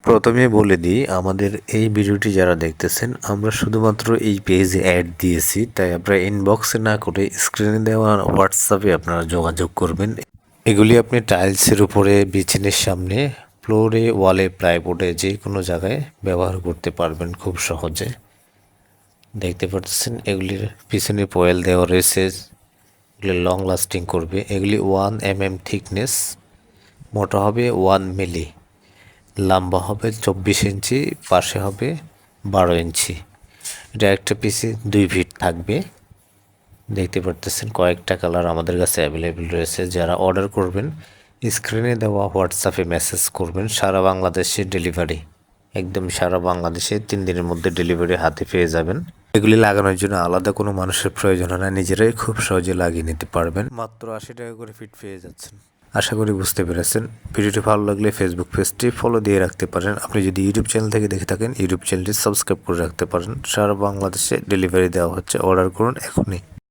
প্রথমে বলে দিই আমাদের এই ভিডিওটি যারা দেখতেছেন আমরা শুধুমাত্র এই পেজে অ্যাড দিয়েছি, তাই আপনারা ইনবক্সে না করে স্ক্রিনে দেওয়া হোয়াটসঅ্যাপে আপনারা যোগাযোগ করবেন। এগুলি আপনি টাইলসের উপরে, বিছানের সামনে, ফ্লোরে, ওয়ালে, প্লাইবোর্ডে যে কোনো জায়গায় ব্যবহার করতে পারবেন খুব সহজে। দেখতে পাচ্ছেন এগুলির পিছনে পয়েল দেওয়া রয়েছে, এগুলি লং লাস্টিং করবে। এগুলি 1 mm থিকনেস, মোটা হবে 1 মিলি, লম্বা হবে 24 ইঞ্চি, পাশে হবে 12 ইঞ্চি। এটা একটা পিসে 2 ফিট থাকবে। দেখতে পারতেছেন কয়েকটা কালার আমাদের কাছে অ্যাভেলেবেল রয়েছে। যারা অর্ডার করবেন স্ক্রিনে দেওয়া হোয়াটসঅ্যাপে মেসেজ করবেন। সারা বাংলাদেশে ডেলিভারি, একদম সারা বাংলাদেশে 3 দিনের মধ্যে ডেলিভারি হাতে পেয়ে যাবেন। এগুলি লাগানোর জন্য আলাদা কোনো মানুষের প্রয়োজন হয় না, নিজেরাই খুব সহজে লাগিয়ে নিতে পারবেন। মাত্র 80 টাকা করে ফিট পেয়ে যাচ্ছেন। আশা করি বুঝতে পেরেছেন। ভিডিওটি ভালো লাগলে ফেসবুক পেজটি ফলো দিয়ে রাখতে পারেন। আপনি যদি ইউটিউব চ্যানেল থেকে দেখে থাকেন ইউটিউব চ্যানেলটি সাবস্ক্রাইব করে রাখতে পারেন। সারা বাংলাদেশে ডেলিভারি দেওয়া হচ্ছে, অর্ডার করুন এখনই।